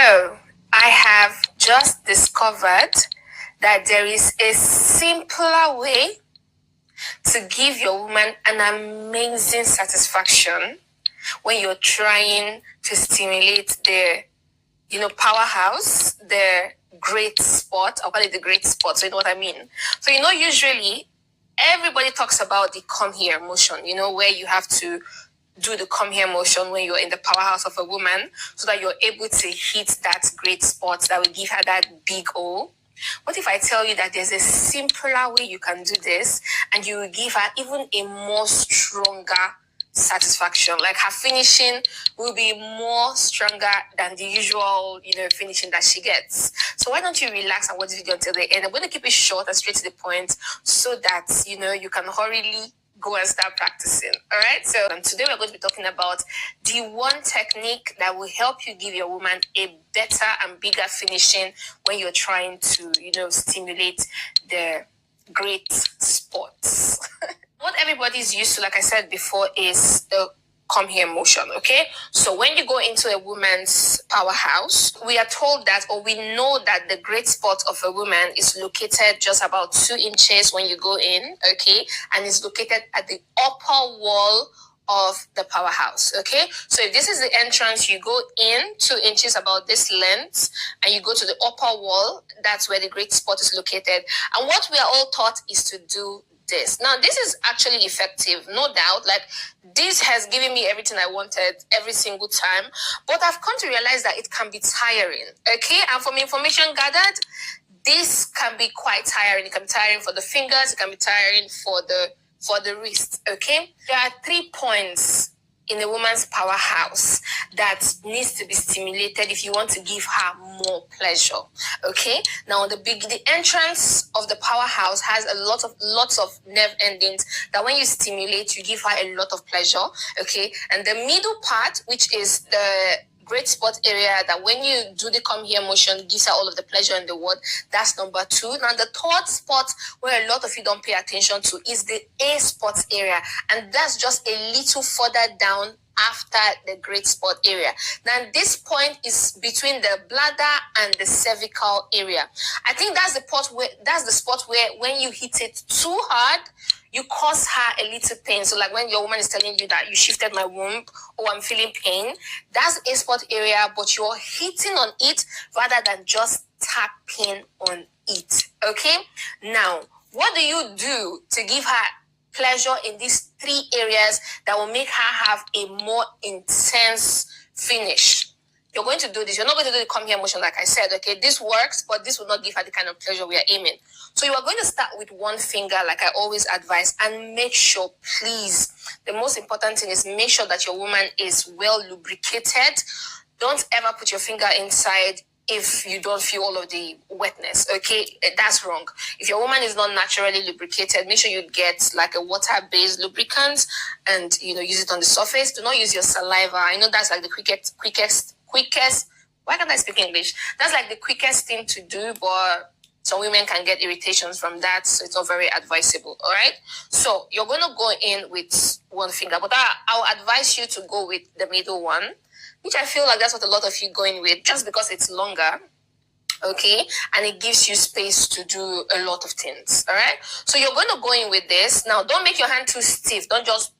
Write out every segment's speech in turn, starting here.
So, I have just discovered that there is a simpler way to give your woman an amazing satisfaction when you're trying to stimulate their, powerhouse, their great spot. I'll call it the great spot. So you know what I mean? So, usually everybody talks about the come here motion, where you have to do the come here motion when you're in the powerhouse of a woman so that you're able to hit that great spot that will give her that big O. What if I tell you that there's a simpler way you can do this and you will give her even a more stronger satisfaction? Like her finishing will be more stronger than the usual, finishing that she gets. So why don't you relax and watch the video until the end? I'm going to keep it short and straight to the point so that, you can hurriedly go and start practicing. All right. So today we're going to be talking about the one technique that will help you give your woman a better and bigger finishing when you're trying to, stimulate the great spots. What everybody's used to, like I said before, is the come here motion. Okay. So when you go into a woman's powerhouse, we are told that, or we know that the great spot of a woman is located just about 2 inches when you go in. Okay. And it's located at the upper wall of the powerhouse. Okay. So if this is the entrance, you go in 2 inches about this length and you go to the upper wall. That's where the great spot is located. And what we are all taught is to do this. Now, this is actually effective, no doubt. Like, this has given me everything I wanted every single time. But I've come to realize that it can be tiring. Okay? And from information gathered, this can be quite tiring. It can be tiring for the fingers. It can be tiring for the wrist. Okay? There are 3 points in a woman's powerhouse that needs to be stimulated if you want to give her more pleasure. Okay. Now the entrance of the powerhouse has lots of nerve endings that when you stimulate, you give her a lot of pleasure. Okay. And the middle part, which is the great spot area, that when you do the come here motion, gives her all of the pleasure in the world. That's number 2. Now the third spot where a lot of you don't pay attention to is the A spot area, and that's just a little further down after the great spot area. Now this point is between the bladder and the cervical area. I think that's the spot where when you hit it too hard, you cause her a little pain. So like when your woman is telling you that you shifted my womb or I'm feeling pain, that's a spot area, but you're hitting on it rather than just tapping on it. Okay? Now, what do you do to give her pleasure in these 3 areas that will make her have a more intense finish? You're going to do this. You're not going to do the come here motion like I said, okay? This works, but this will not give her the kind of pleasure we are aiming. So you are going to start with one finger like I always advise, and make sure, please, the most important thing is make sure that your woman is well lubricated. Don't ever put your finger inside if you don't feel all of the wetness, okay? That's wrong. If your woman is not naturally lubricated, make sure you get like a water-based lubricant and, use it on the surface. Do not use your saliva. I know that's like the quickest, why can't I speak English? That's like the quickest thing to do, but some women can get irritations from that, so it's not very advisable, all right? So you're going to go in with one finger, but I'll advise you to go with the middle one, which I feel like that's what a lot of you go in with, just because it's longer, okay? And it gives you space to do a lot of things, all right? So you're going to go in with this. Now, don't make your hand too stiff. Don't just,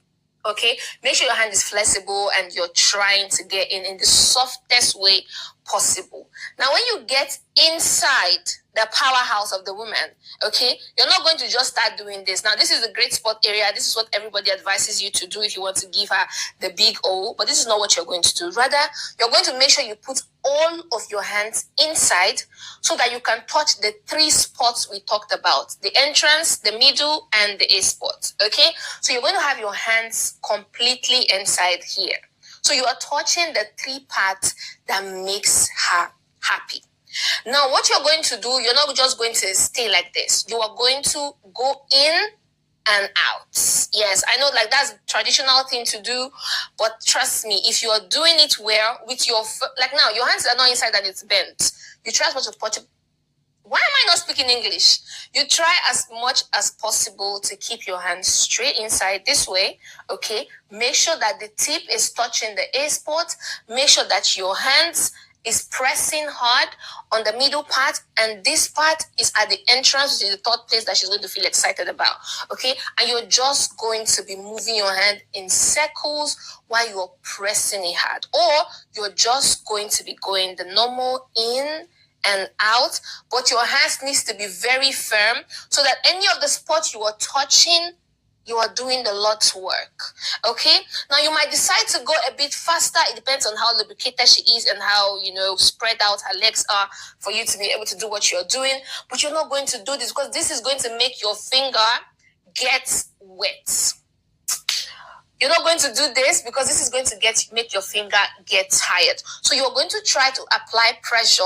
okay? Make sure your hand is flexible and you're trying to get in the softest way possible. Now, when you get inside the powerhouse of the woman, okay, you're not going to just start doing this. Now, this is the great spot area. This is what everybody advises you to do if you want to give her the big O, but this is not what you're going to do. Rather, you're going to make sure you put all of your hands inside so that you can touch the 3 spots we talked about: the entrance, the middle, and the A spot, okay? So you're going to have your hands completely inside here. So you are touching the 3 parts that makes her happy. Now, what you're going to do, you're not just going to stay like this. You are going to go in and out. Yes, I know, like, that's a traditional thing to do, but trust me, if you are doing it well with your, like now, your hands are not inside and it's bent. You try as much as possible. Why am I not speaking English? You try as much as possible to keep your hands straight inside this way, okay? Make sure that the tip is touching the A spot. Make sure that your hands is pressing hard on the middle part, and this part is at the entrance, which is the third place that she's going to feel excited about. Okay, and you're just going to be moving your hand in circles while you're pressing it hard, or you're just going to be going the normal in and out, but your hands needs to be very firm so that any of the spots you are touching, you are doing the Lord's work. Okay, now you might decide to go a bit faster. It depends on how lubricated she is and how, spread out her legs are for you to be able to do what you're doing. But you're not going to do this because this is going to make your finger get wet. You're not going to do this because this is going to make your finger get tired. So you're going to try to apply pressure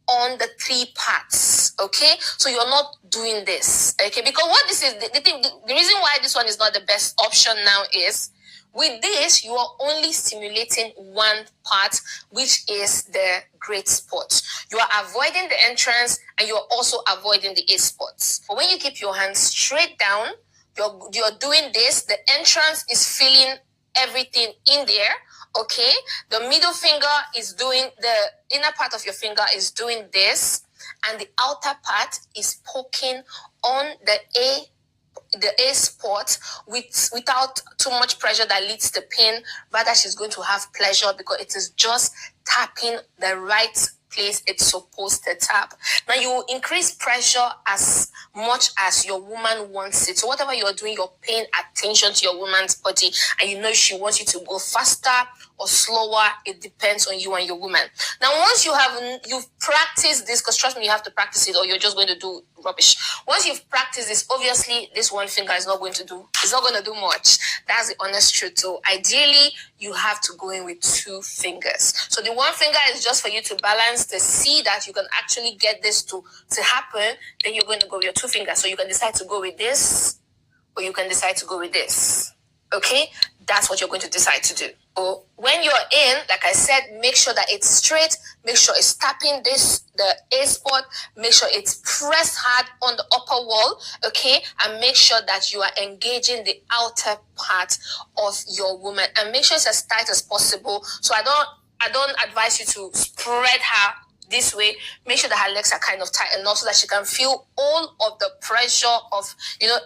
on the three parts, okay? So you're not doing this, okay? Because what this is, the reason why this one is not the best option now is, with this, you are only stimulating one part, which is the great spot. You are avoiding the entrance and you're also avoiding the A spots. But when you keep your hands straight down, you're doing this, the entrance is feeling everything in there. Okay, the middle finger is doing, the inner part of your finger is doing this, and the outer part is poking on the A spot without too much pressure that leads to pain. Rather, she's going to have pleasure because it is just tapping the right place it's supposed to tap. Now you increase pressure as much as your woman wants it. So whatever you're doing, you're paying attention to your woman's body, and you know she wants you to go faster or slower. It depends on you and your woman. Now once you've practiced this, because trust me, you have to practice it or you're just going to do rubbish. Once you've practiced this, obviously this one finger is not going to do much. That's the honest truth. So ideally you have to go in with two fingers. So the one finger is just for you to balance, to see that you can actually get this to happen. Then you're going to go with your two fingers. So you can decide to go with this or you can decide to go with this. Okay, that's what you're going to decide to do. So when you're in, like I said, make sure that it's straight, make sure it's tapping the A spot, make sure it's pressed hard on the upper wall, okay, and make sure that you are engaging the outer part of your woman, and make sure it's as tight as possible. So I don't advise you to spread her this way. Make sure that her legs are kind of tight enough so that she can feel all of the pressure of,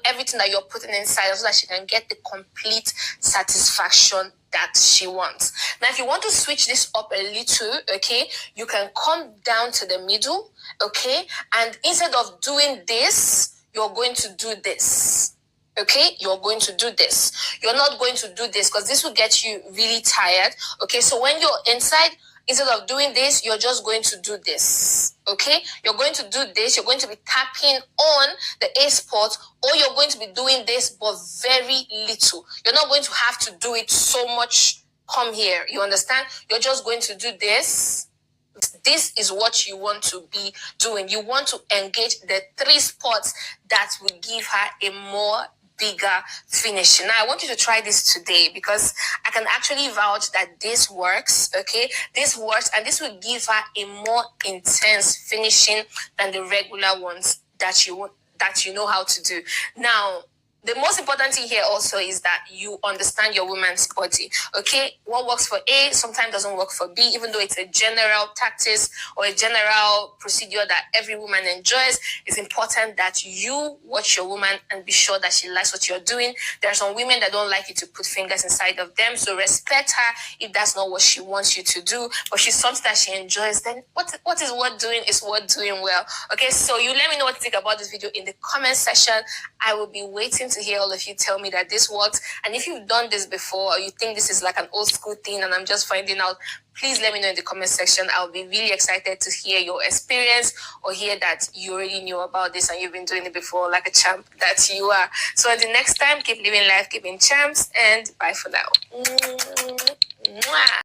everything that you're putting inside, so that she can get the complete satisfaction that she wants. Now, if you want to switch this up a little, okay, you can come down to the middle, okay, and instead of doing this, you're going to do this. Okay, you're going to do this. You're not going to do this because this will get you really tired. Okay, so when you're inside, instead of doing this, you're just going to do this. Okay, you're going to do this. You're going to be tapping on the A spot, or you're going to be doing this, but very little. You're not going to have to do it so much. Come here. You understand? You're just going to do this. This is what you want to be doing. You want to engage the three spots that will give her a more bigger finishing. Now, I want you to try this today because I can actually vouch that this works, okay? This works, and this will give her a more intense finishing than the regular ones that you know how to do. Now, the most important thing here also is that you understand your woman's body, okay? What works for A sometimes doesn't work for B, even though it's a general tactics or a general procedure that every woman enjoys. It's important that you watch your woman and be sure that she likes what you're doing. There are some women that don't like you to put fingers inside of them, so respect her if that's not what she wants you to do. But if she's something that she enjoys, then what is worth doing is worth doing well, okay? So you let me know what to think about this video in the comment section. I will be waiting to hear all of you tell me that this works. And if you've done this before, or you think this is like an old school thing and I'm just finding out, please let me know in the comment section. I'll be really excited to hear your experience, or hear that you already knew about this and you've been doing it before like a champ that you are. So until next time, keep living life, keep being champs, and bye for now. Mwah.